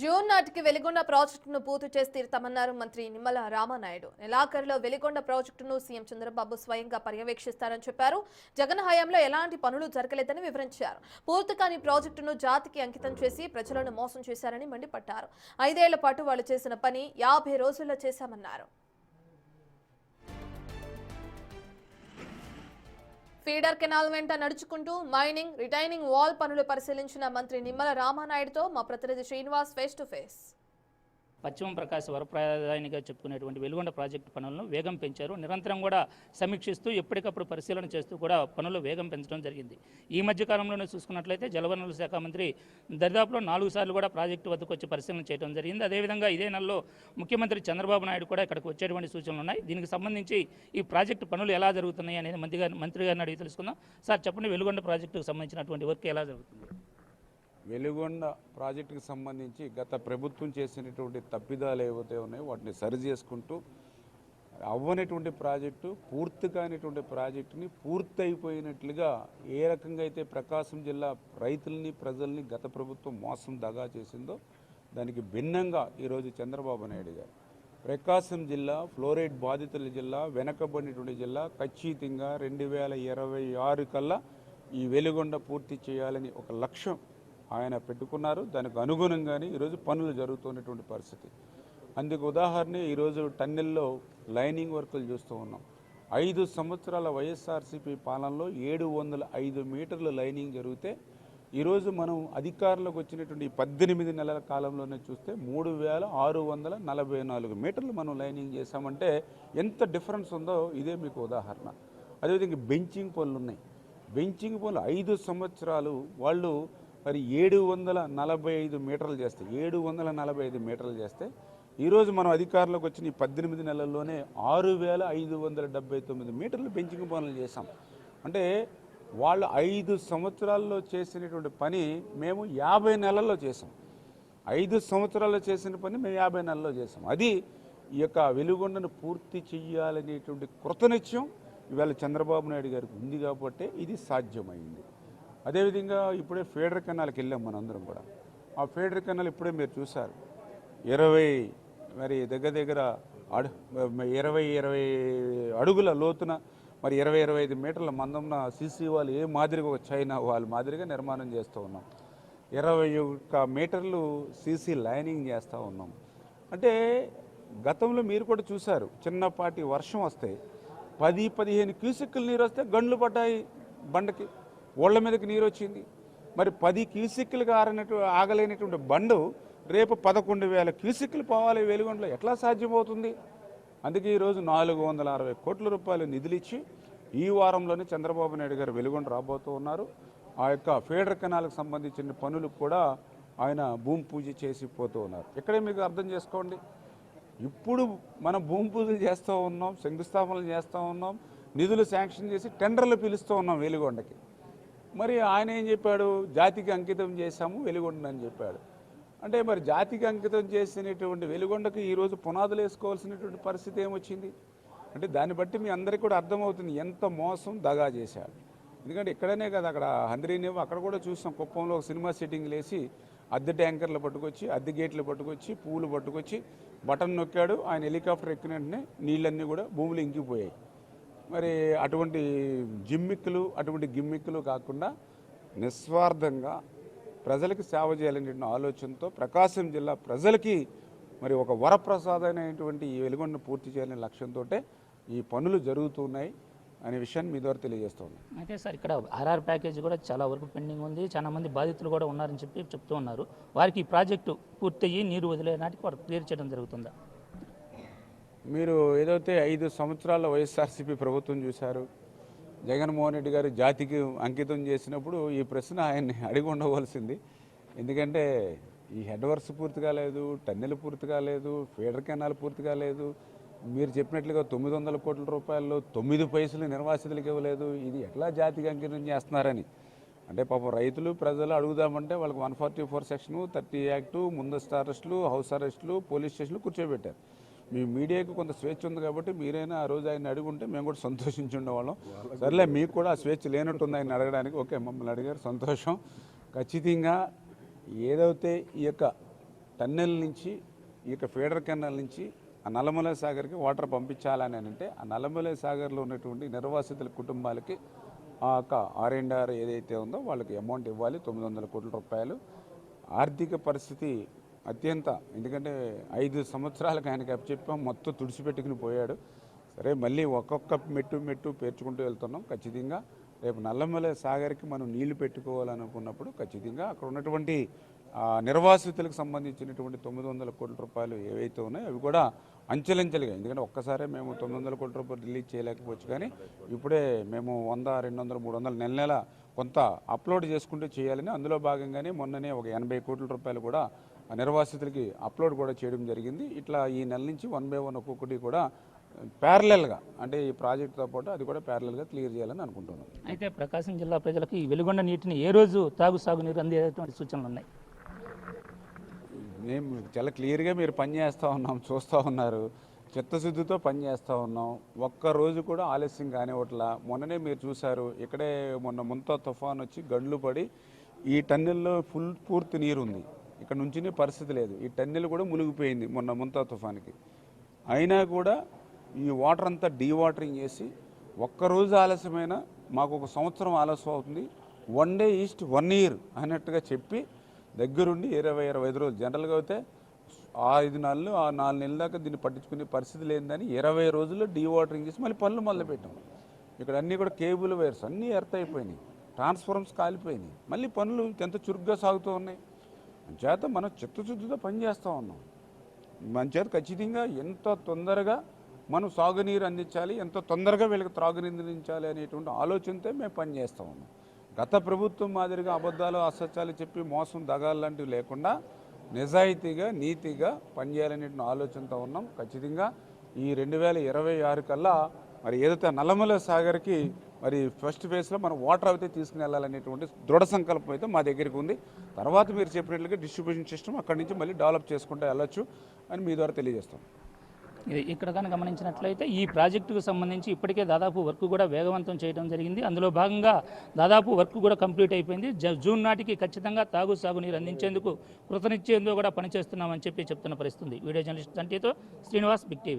June నాటికి వెలిగొండ ప్రాజెక్టును పూర్తి చేసి తీరుతామన్నారు మంత్రి నిమ్మల రామానాయుడు. నెలాఖరులో వెలిగొండ ప్రాజెక్టును సీఎం చంద్రబాబు స్వయంగా పర్యవేక్షిస్తారని చెప్పారు. జగన్ హయాంలో ఎలాంటి పనులు జరగలేదని వివరించారు. పూర్తి కాని ప్రాజెక్టును జాతికి అంకితం చేసి ప్రజలను మోసం చేశారని మండిపడ్డారు. 5 ఏళ్ల పాటు వాళ్ళు చేసిన పని 50 రోజుల్లో చేశామన్నారు. ఫీడర్ కెనాల్ వెంట నడుచుకుంటూ మైనింగ్, రిటైనింగ్ వాల్ పనులు పరిశీలించిన మంత్రి నిమ్మల రామానాయుడుతో మా ప్రతినిధి శ్రీనివాస్ ఫేస్ టు ఫేస్. పశ్చిమ ప్రకాశ వరప్రదాయనిగా చెప్పుకునేటువంటి వెలుగొండ ప్రాజెక్టు పనులను వేగం పెంచారు. నిరంతరం కూడా సమీక్షిస్తూ ఎప్పటికప్పుడు పరిశీలన చేస్తూ కూడా పనులు వేగం పెంచడం జరిగింది. ఈ మధ్య కాలంలోనే చూసుకున్నట్లయితే జలవనరుల శాఖ మంత్రి దరిదాపులో 4 సార్లు కూడా ప్రాజెక్టు వద్దకు వచ్చి పరిశీలన చేయడం జరిగింది. అదేవిధంగా ఇదే నెలలో ముఖ్యమంత్రి చంద్రబాబు నాయుడు కూడా ఇక్కడికి వచ్చేటువంటి సూచనలు ఉన్నాయి. దీనికి సంబంధించి ఈ ప్రాజెక్టు పనులు ఎలా జరుగుతున్నాయి అనేది మంత్రి గారిని అడిగి తెలుసుకుందాం. సార్ చెప్పండి, వెలుగొండ ప్రాజెక్టుకు సంబంధించినటువంటి వర్క్ ఎలా జరుగుతుంది? వెలుగొండ ప్రాజెక్టుకి సంబంధించి గత ప్రభుత్వం చేసినటువంటి తప్పిదాలు ఏవైతే ఉన్నాయో వాటిని సరి చేసుకుంటూ అవ్వనటువంటి ప్రాజెక్టు, పూర్తి కానిటువంటి ప్రాజెక్టుని పూర్తి అయిపోయినట్లుగా ఏ రకంగా అయితే ప్రకాశం జిల్లా రైతుల్ని ప్రజల్ని గత ప్రభుత్వం మోసం దగా చేసిందో దానికి భిన్నంగా ఈరోజు చంద్రబాబు నాయుడు గారు ప్రకాశం జిల్లా ఫ్లోరైడ్ బాధితుల జిల్లా, వెనకబడినటువంటి జిల్లా, ఖచ్చితంగా 2026 కల్లా ఈ వెలుగొండ పూర్తి చేయాలని ఒక లక్ష్యం ఆయన పెట్టుకున్నారు. దానికి అనుగుణంగానే ఈరోజు పనులు జరుగుతున్నటువంటి పరిస్థితి. అందుకు ఉదాహరణ ఈరోజు టన్నెల్లో లైనింగ్ వర్కులు చూస్తూ ఉన్నాం. 5 సంవత్సరాల వైఎస్ఆర్సీపీ పాలనలో 705 మీటర్ల లైనింగ్ జరిగితే ఈరోజు మనం అధికారంలోకి వచ్చినటువంటి 18 నెలల కాలంలోనే చూస్తే 3644 మీటర్లు మనం లైనింగ్ చేశామంటే ఎంత డిఫరెన్స్ ఉందో ఇదే మీకు ఉదాహరణ. అదేవిధంగా బెంచింగ్ పనులు ఉన్నాయి. బెంచింగ్ పనులు 5 సంవత్సరాలు వాళ్ళు మరి 745 మీటర్లు చేస్తే 745 మీటర్లు చేస్తే ఈరోజు మనం అధికారంలోకి వచ్చిన ఈ 18 నెలల్లోనే 6579 మీటర్లు బెంచింగ్ పనులు చేశాం. అంటే వాళ్ళు 5 సంవత్సరాల్లో చేసినటువంటి పని మేము 50 నెలల్లో చేసాం. 5 సంవత్సరాల్లో చేసిన పని మేము 50 నెలల్లో చేసాం. అది ఈ యొక్క వెలుగొండను పూర్తి చేయాలనేటువంటి కృతనిశ్చయం ఇవాళ చంద్రబాబు నాయుడు గారికి ఉంది కాబట్టి ఇది సాధ్యమైంది. అదేవిధంగా ఇప్పుడే ఫీడర్ కెనాల్కి వెళ్ళాం మనందరం కూడా. ఆ ఫీడర్ కెనాల్ ఇప్పుడే మీరు చూశారు, 20 మరి దగ్గర 20 అడుగుల లోతున మరి 20-25 మీటర్ల మందంన సీసీ వాళ్ళు ఏ మాదిరిగా ఒక చైనా వాళ్ళ మాదిరిగా నిర్మాణం చేస్తూ ఉన్నాం. 21 మీటర్లు సీసీ లైనింగ్ చేస్తూ ఉన్నాం. అంటే గతంలో మీరు కూడా చూశారు, చిన్నపాటి వర్షం వస్తే 10-15 క్యూసెక్కులు నీరు వస్తే గండ్లు పడ్డాయి, బండకి ఓళ్ల మీదకి నీరు వచ్చింది. మరి 10 క్యూసెక్కులుగా ఆగలేనటువంటి బండు రేపు 11,000 క్యూసెక్కులు పోవాలి వెలుగొండలో, ఎట్లా సాధ్యమవుతుంది? అందుకే ఈరోజు 460 కోట్ల రూపాయలు నిధులిచ్చి ఈ వారంలోనే చంద్రబాబు నాయుడు గారు వెలుగొండ రాబోతూ ఉన్నారు. ఆ యొక్క ఫీడర్ కెనాల్కి సంబంధించిన పనులు కూడా ఆయన భూమి పూజ చేసి పోతూ ఉన్నారు. ఇక్కడే మీకు అర్థం చేసుకోండి, ఇప్పుడు మనం భూమి పూజలు చేస్తూ ఉన్నాం, శంకుస్థాపనలు చేస్తూ ఉన్నాం, నిధులు శాంక్షన్ చేసి టెండర్లు పిలుస్తూ ఉన్నాం వెలుగొండకి. మరి ఆయన ఏం చెప్పాడు? జాతికి అంకితం చేశాము వెలుగొండని చెప్పాడు. అంటే మరి జాతికి అంకితం చేసినటువంటి వెలుగొండకి ఈరోజు పునాదులు వేసుకోవాల్సినటువంటి పరిస్థితి ఏమొచ్చింది అంటే దాన్ని బట్టి మీ అందరికీ కూడా అర్థమవుతుంది ఎంత మోసం దగా చేశాడు. ఎందుకంటే ఇక్కడనే కదా, అక్కడ హంద్రీనేమో అక్కడ కూడా చూసాం, కుప్పంలో ఒక సినిమా సెట్టింగ్లు వేసి అద్దె ట్యాంకర్లు పట్టుకొచ్చి, అద్దె గేట్లు పట్టుకొచ్చి, పూలు పట్టుకొచ్చి బటన్ నొక్కాడు. ఆయన హెలికాప్టర్ ఎక్కిన వెంటనే నీళ్ళన్నీ కూడా భూములు ఇంకిపోయాయి. మరి అటువంటి అటువంటి గిమ్మిక్కులు కాకుండా నిస్వార్థంగా ప్రజలకి సేవ చేయాలనే ఆలోచనతో ప్రకాశం జిల్లా ప్రజలకి మరి ఒక వరప్రసాదమైనటువంటి ఈ వెలుగొండను పూర్తి చేయాలనే లక్ష్యంతో ఈ పనులు జరుగుతున్నాయి అనే విషయాన్ని మీ ద్వారా తెలియజేస్తున్నాను. అయితే సార్, ఇక్కడ ఆర్ఆర్ ప్యాకేజ్ కూడా చాలా వరకు పెండింగ్ ఉంది, చాలా మంది బాధితులు కూడా ఉన్నారని చెప్తూ ఉన్నారు. వారికి ఈ ప్రాజెక్టు పూర్తయ్యి నీరు వదిలే నాటికి వారు క్లియర్ చేయడం జరుగుతుందా? మీరు ఏదైతే 5 సంవత్సరాల వైఎస్ఆర్సీపీ ప్రభుత్వం చూశారు, జగన్మోహన్ రెడ్డి గారు జాతికి అంకితం చేసినప్పుడు ఈ ప్రశ్న ఆయన్ని అడిగి ఉండవలసింది. ఎందుకంటే ఈ హెడ్ వర్క్స్ పూర్తి కాలేదు, టన్నెల్ పూర్తి కాలేదు, ఫీడర్ కెనాల్ పూర్తి కాలేదు. మీరు చెప్పినట్లుగా 900 కోట్ల రూపాయల్లో 9 పైసలు నిర్వాసితులకు ఇవ్వలేదు. ఇది ఎట్లా జాతికి అంకితం చేస్తున్నారని అంటే పాపం రైతులు ప్రజలు అడుగుదామంటే వాళ్ళకి 144 సెక్షన్, 30 యాక్టు, ముందస్తు అరెస్టులు, హౌస్ అరెస్టులు, పోలీస్ స్టేషన్లు కూర్చోబెట్టారు. మీ మీడియాకు కొంత స్వేచ్ఛ ఉంది కాబట్టి మీరైనా ఆ రోజు ఆయన అడుగుంటే మేము కూడా సంతోషించి ఉండేవాళ్ళం. సర్లే, మీకు కూడా ఆ స్వేచ్ఛ లేనట్టుంది ఆయన అడగడానికి. ఓకే, మమ్మల్ని అడిగారు, సంతోషం. ఖచ్చితంగా ఏదైతే ఈ యొక్క టన్నెల్ నుంచి ఈ యొక్క ఫీడర్ కెనాల్ నుంచి ఆ నల్లమల సాగర్కి వాటర్ పంపించాలని అంటే ఆ నల్లమల సాగర్లో ఉన్నటువంటి నిర్వాసితుల కుటుంబాలకి ఆ యొక్క R&R ఏదైతే ఉందో వాళ్ళకి అమౌంట్ ఇవ్వాలి 900 కోట్ల రూపాయలు. ఆర్థిక పరిస్థితి అత్యంత, ఎందుకంటే 5 సంవత్సరాలకు ఆయనకి అప్పచెప్పాం, మొత్తం తుడిచిపెట్టుకుని పోయాడు. సరే మళ్ళీ ఒక్కొక్క మెట్టు పేర్చుకుంటూ వెళ్తున్నాం. ఖచ్చితంగా రేపు నల్లమల సాగర్కి మనం నీళ్లు పెట్టుకోవాలనుకున్నప్పుడు ఖచ్చితంగా అక్కడ ఉన్నటువంటి నిర్వాసితులకు సంబంధించినటువంటి 900 కోట్ల రూపాయలు ఏవైతే ఉన్నాయో అవి కూడా అంచెలంచెలుగా, ఎందుకంటే ఒక్కసారే మేము 900 కోట్ల రూపాయలు రిలీజ్ చేయలేకపోవచ్చు, కానీ ఇప్పుడే మేము 100, 200, 300 నెల కొంత అప్లోడ్ చేసుకుంటూ చేయాలని, అందులో భాగంగానే మొన్ననే ఒక 80 కోట్ల రూపాయలు కూడా నిర్వాసితులకి అప్లోడ్ కూడా చేయడం జరిగింది. ఇట్లా ఈ నెల నుంచి 1 by 1 ఒక్కొక్కటి కూడా ప్యారలల్గా, అంటే ఈ ప్రాజెక్టుతో పాటు అది కూడా ప్యారలల్గా క్లియర్ చేయాలని అనుకుంటున్నాం. అయితే ప్రకాశం జిల్లా ప్రజలకు ఈ వెలుగొండ నీటిని ఏ రోజు సాగునీరు అందేటువంటి సూచనలు ఉన్నాయి? మేము చాలా క్లియర్గా మీరు పనిచేస్తూ ఉన్నాం, చూస్తూ ఉన్నారు, చిత్తశుద్ధితో పనిచేస్తూ ఉన్నాం. ఒక్కరోజు కూడా ఆలస్యం కానివ్వట్లా. మొన్ననే మీరు చూశారు, ఇక్కడే మొన్న ముంతా తుఫాన్ వచ్చి గండ్లు పడి ఈ టన్నెల్లో పూర్తి నీరు ఉంది, ఇక్కడ నుంచి పరిస్థితి లేదు. ఈ టన్నెల్ కూడా మునిగిపోయింది మొన్న ముంతా తుఫాన్కి. అయినా కూడా ఈ వాటర్ అంతా డీవాటరింగ్ చేసి ఒక్కరోజు ఆలస్యమైనా మాకు 1 సంవత్సరం ఆలస్యం అవుతుంది, 1 day ఈస్ట్ 1 year అన్నట్టుగా చెప్పి దగ్గరుండి 20-25 రోజులు, జనరల్గా అయితే 5 నెలలు 4 నెలల దాకా దీన్ని పట్టించుకునే పరిస్థితి లేదని 20 రోజుల్లో డీవాటరింగ్ చేసి మళ్ళీ పనులు మొదలుపెట్టాం. ఇక్కడ అన్నీ కూడా కేబుల్ వైర్స్ అన్నీ ఎర్త్ అయిపోయినాయి, ట్రాన్స్ఫార్మర్స్ కాలిపోయినాయి, మళ్ళీ పనులు ఎంత చురుగ్గా సాగుతూ ఉన్నాయి. చేత మనం చిత్తశుద్ధితో పనిచేస్తూ ఉన్నాం. మన చేత ఖచ్చితంగా ఎంత తొందరగా మనం సాగునీరు అందించాలి, ఎంత తొందరగా వీళ్ళకి త్రాగునీరు అందించాలి అనేటువంటి ఆలోచనతో మేము పనిచేస్తూ ఉన్నాం. గత ప్రభుత్వం మాదిరిగా అబద్ధాలు అసత్యాలు చెప్పి మోసం దగాలు లాంటివి లేకుండా నిజాయితీగా నీతిగా పనిచేయాలనే ఆలోచనతో ఉన్నాం. ఖచ్చితంగా ఈ 2026 కల్లా మరి ఏదైతే నల్లమల సాగర్కి మరి ఫస్ట్ ఫేజ్లో మనం వాటర్ అయితే తీసుకుని వెళ్ళాలనేటువంటి దృఢ సంకల్పం అయితే మా దగ్గరికి ఉంది. తర్వాత మీరు చెప్పినట్లుగా డిస్ట్రిబ్యూషన్ సిస్టమ్ అక్కడి నుంచి మళ్ళీ డెవలప్ చేసుకుంటూ వెళ్ళొచ్చు అని మీ ద్వారా తెలియజేస్తాం. ఇక్కడ కనుక గమనించినట్లయితే ఈ ప్రాజెక్టుకు సంబంధించి ఇప్పటికే దాదాపు వర్క్ కూడా వేగవంతం చేయడం జరిగింది. అందులో భాగంగా దాదాపు వర్క్ కూడా కంప్లీట్ అయిపోయింది. జూన్ నాటికి ఖచ్చితంగా సాగునీరు అందించేందుకు కృతనిశ్చయంతో కూడా పనిచేస్తున్నామని చెప్తున్న పరిస్థితి. వీడియో జర్నలిస్ట్ సంటీతో శ్రీనివాస్, బిగ్ టీవీ.